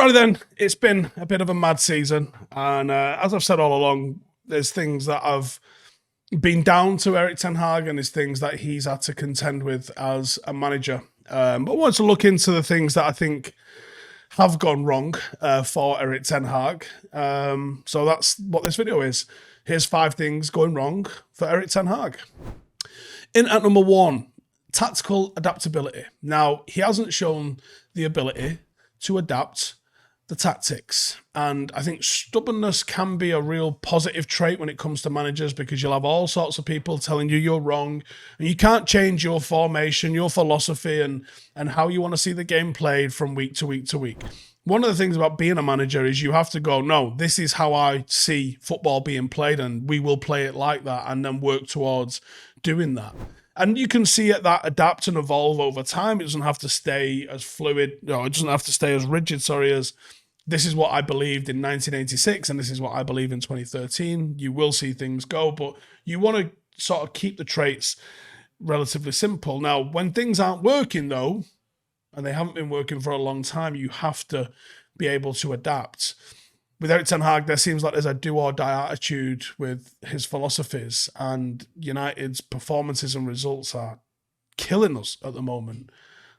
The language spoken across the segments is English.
Right then, it's been a bit of a mad season, and as I've said all along, there's things that have been down to Erik ten Hag, and there's things that he's had to contend with as a manager. But I want to look into the things that I think have gone wrong for Erik ten Hag. So that's what this video is. Here's 5 things going wrong for Erik ten Hag. In at number 1, tactical adaptability. Now, he hasn't shown the ability to adapt the tactics. And I think stubbornness can be a real positive trait when it comes to managers, because you'll have all sorts of people telling you you're wrong and you can't change your formation, your philosophy, and how you want to see the game played from week to week to week. One of the things about being a manager is you have to go, no, this is how I see football being played, and we will play it like that, and then work towards doing that. And you can see it that adapt and evolve over time. It doesn't have to stay as fluid, it doesn't have to stay as rigid, as this is what I believed in 1986 and this is what I believe in 2013. You will see things go, but you want to sort of keep the traits relatively simple. Now, when things aren't working though, and they haven't been working for a long time, you have to be able to adapt. With Erik ten Hag, there seems like there's a do-or-die attitude with his philosophies, and United's performances and results are killing us at the moment.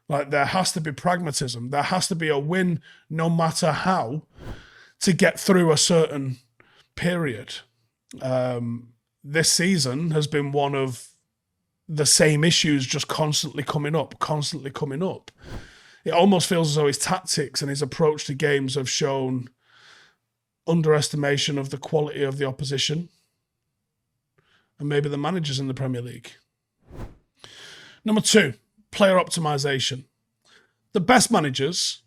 Like, there has to be pragmatism. There has to be a win no matter how to get through a certain period. This season has been one of the same issues just constantly coming up. It almost feels as though his tactics and his approach to games have shown underestimation of the quality of the opposition and maybe the managers in the Premier League. Number 2, player optimization. The best managers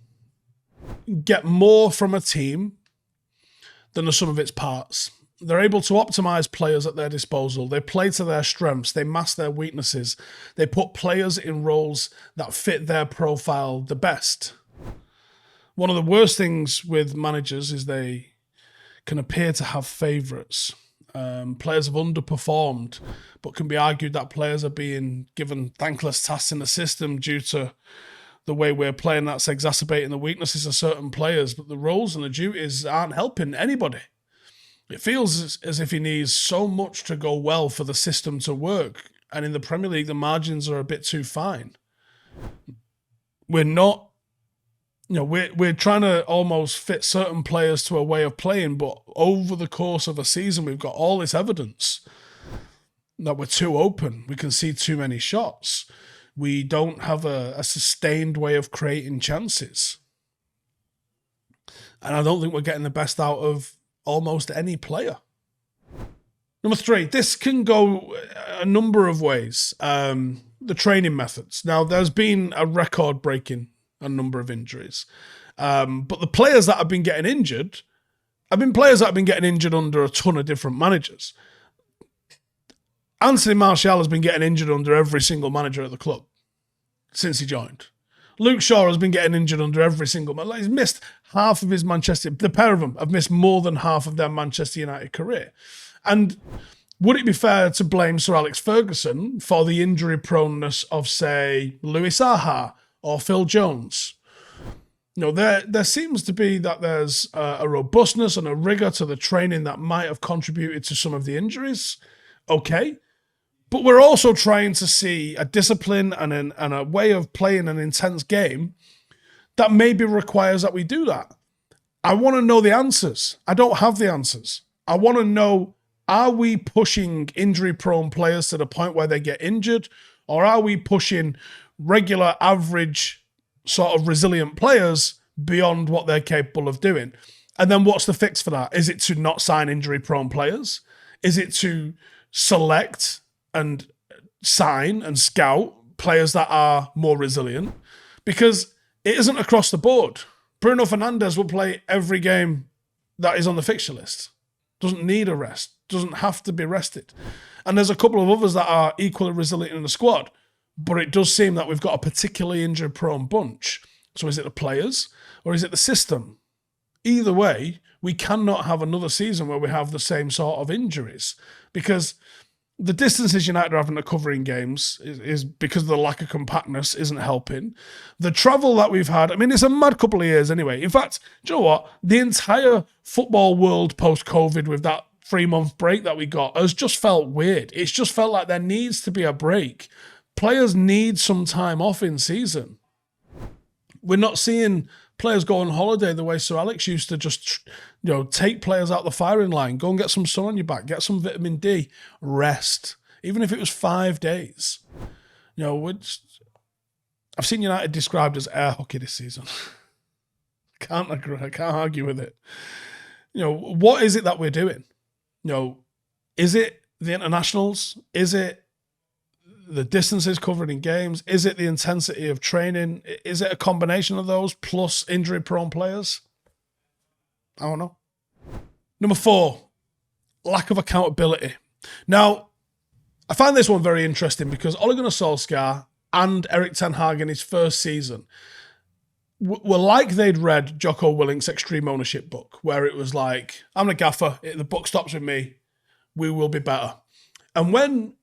get more from a team than the sum of its parts. They're able to optimize players at their disposal. They play to their strengths. They mask their weaknesses. They put players in roles that fit their profile the best. One of the worst things with managers is they can appear to have favourites. Players have underperformed, but can be argued that players are being given thankless tasks in the system due to the way we're playing. That's exacerbating the weaknesses of certain players, but the roles and the duties aren't helping anybody. It feels as if he needs so much to go well for the system to work, and in the Premier League, the margins are a bit too fine. We're not we're trying to almost fit certain players to a way of playing, but over the course of a season, we've got all this evidence that we're too open. We can see too many shots. We don't have a sustained way of creating chances. And I don't think we're getting the best out of almost any player. Number 3, this can go a number of ways. The training methods. Now, there's been a record-breaking a number of injuries. But the players that have been getting injured have been players that have been getting injured under a ton of different managers. Anthony Martial has been getting injured under every single manager at the club since he joined. Luke Shaw has been getting injured under every single manager. He's missed half of his the pair of them have missed more than half of their Manchester United career. And would it be fair to blame Sir Alex Ferguson for the injury proneness of, say, Louis Saha or Phil Jones? There seems to be that there's a robustness and a rigour to the training that might have contributed to some of the injuries. Okay. But we're also trying to see a discipline and a way of playing an intense game that maybe requires that we do that. I want to know the answers. I don't have the answers. I want to know, are we pushing injury-prone players to the point where they get injured, or are we pushing regular, average, sort of resilient players beyond what they're capable of doing? And then what's the fix for that? Is it to not sign injury-prone players? Is it to select and sign and scout players that are more resilient? Because it isn't across the board. Bruno Fernandes will play every game that is on the fixture list. Doesn't need a rest. Doesn't have to be rested. And there's a couple of others that are equally resilient in the squad. But it does seem that we've got a particularly injury-prone bunch. So is it the players or is it the system? Either way, we cannot have another season where we have the same sort of injuries, because The distances United are having to cover in games is because of the lack of compactness isn't helping. The travel that we've had, I mean, it's a mad couple of years anyway. In fact, do you know what? The entire football world post-COVID with that 3-month break that we got has just felt weird. It's just felt like there needs to be a break. Players need some time off in season. We're not seeing players go on holiday the way Sir Alex used to just, take players out the firing line, go and get some sun on your back, get some vitamin D, rest, even if it was 5 days. I've seen United described as air hockey this season. Can't agree, I can't argue with it. What is it that we're doing? Is it the internationals? Is it the distances covered in games? Is it the intensity of training? Is it a combination of those plus injury-prone players? I don't know. Number 4, lack of accountability. Now, I find this one very interesting because Ole Gunnar Solskjaer and Erik ten Hag in his first season were like they'd read Jocko Willink's Extreme Ownership book, where it was like, I'm the gaffer, the book stops with me, we will be better. And when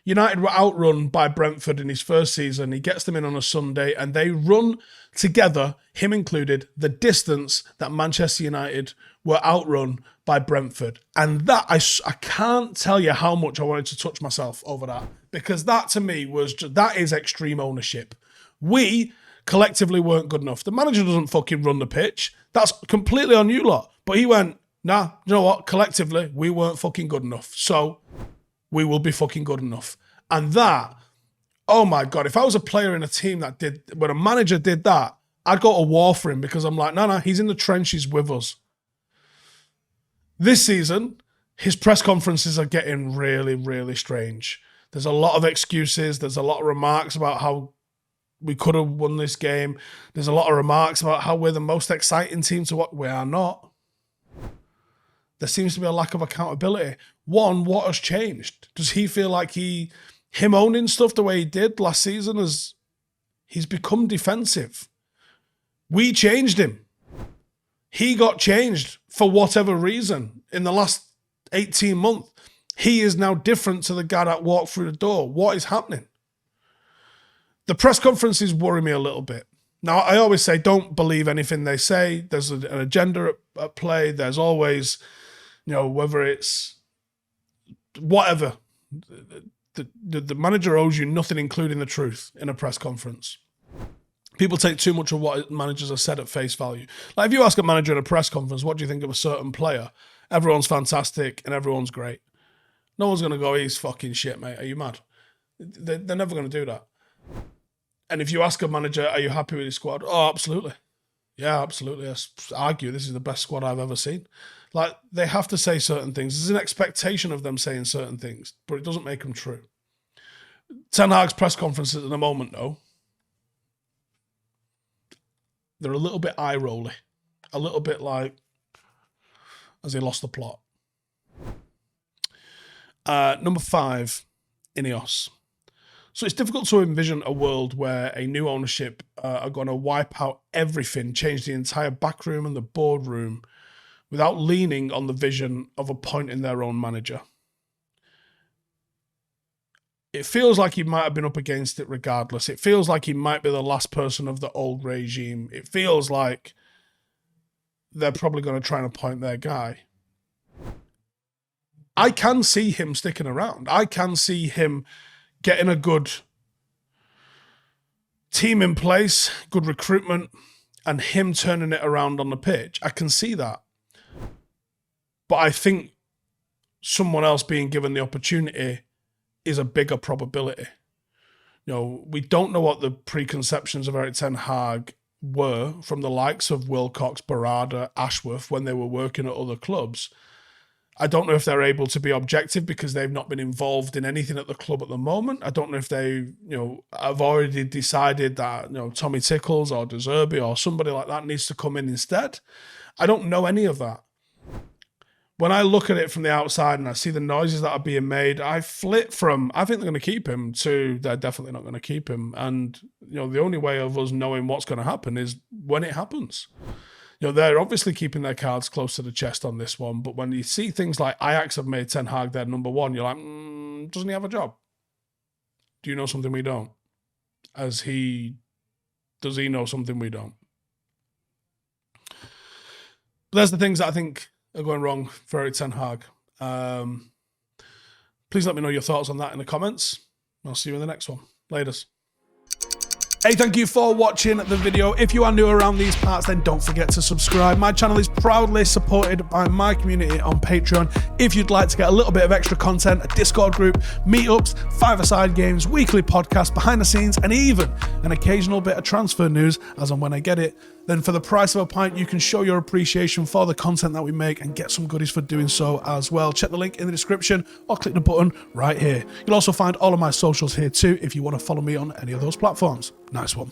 United were outrun by Brentford in his first season, he gets them in on a Sunday and they run together, him included, the distance that Manchester United were outrun by Brentford. And that, I can't tell you how much I wanted to touch myself over that, because that to me that is extreme ownership. We collectively weren't good enough. The manager doesn't fucking run the pitch. That's completely on you lot. But he went, nah, you know what? Collectively, we weren't fucking good enough. So we will be fucking good enough. And that, oh my God, if I was a player in a team when a manager did that, I'd go to war for him, because I'm like, no, he's in the trenches with us. This season, his press conferences are getting really, really strange. There's a lot of excuses. There's a lot of remarks about how we could have won this game. There's a lot of remarks about how we're the most exciting team to watch. We are not. There seems to be a lack of accountability. One, what has changed? Does he feel like him owning stuff the way he did last season, he's become defensive? We changed him. He got changed for whatever reason in the last 18 months. He is now different to the guy that walked through the door. What is happening? The press conferences worry me a little bit. Now, I always say, don't believe anything they say. There's an agenda at play. There's always, whether it's whatever. The manager owes you nothing, including the truth, in a press conference. People take too much of what managers have said at face value. Like, if you ask a manager in a press conference, what do you think of a certain player? Everyone's fantastic and everyone's great. No one's going to go, he's fucking shit, mate. Are you mad? They're never going to do that. And if you ask a manager, are you happy with his squad? Oh, absolutely. Yeah, absolutely. I argue this is the best squad I've ever seen. Like, they have to say certain things. There's an expectation of them saying certain things, but it doesn't make them true. Ten Hag's press conferences at the moment, though, they're a little bit eye-rolly. A little bit like, has he lost the plot? Number 5, Inos. So it's difficult to envision a world where a new ownership are going to wipe out everything, change the entire backroom and the boardroom without leaning on the vision of appointing their own manager. It feels like he might have been up against it regardless. It feels like he might be the last person of the old regime. It feels like they're probably going to try and appoint their guy. I can see him sticking around. I can see him getting a good team in place, good recruitment, and him turning it around on the pitch. I can see that. But I think someone else being given the opportunity is a bigger probability. We don't know what the preconceptions of Erik ten Hag were from the likes of Wilcox, Barada, Ashworth when they were working at other clubs. I don't know if they're able to be objective because they've not been involved in anything at the club at the moment. I don't know if they, have already decided that, Tommy Tickles or De Zerbi or somebody like that needs to come in instead. I don't know any of that. When I look at it from the outside and I see the noises that are being made, I flip from, I think they're going to keep him, to they're definitely not going to keep him. And, the only way of us knowing what's going to happen is when it happens. They're obviously keeping their cards close to the chest on this one, but when you see things like Ajax have made Ten Hag their number one, you're like, doesn't he have a job? Do you know something we don't? Does he know something we don't? But there's the things that I think are going wrong for Erik ten Hag. Please let me know your thoughts on that in the comments. I'll see you in the next one. Laters. Hey, thank you for watching the video. If you are new around these parts, then don't forget to subscribe. My channel is proudly supported by my community on Patreon. If you'd like to get a little bit of extra content, a Discord group, meetups, five-a-side games, weekly podcasts, behind the scenes, and even an occasional bit of transfer news as and when I get it, then for the price of a pint, you can show your appreciation for the content that we make and get some goodies for doing so as well. Check the link in the description or click the button right here. You'll also find all of my socials here too if you want to follow me on any of those platforms. Nice one.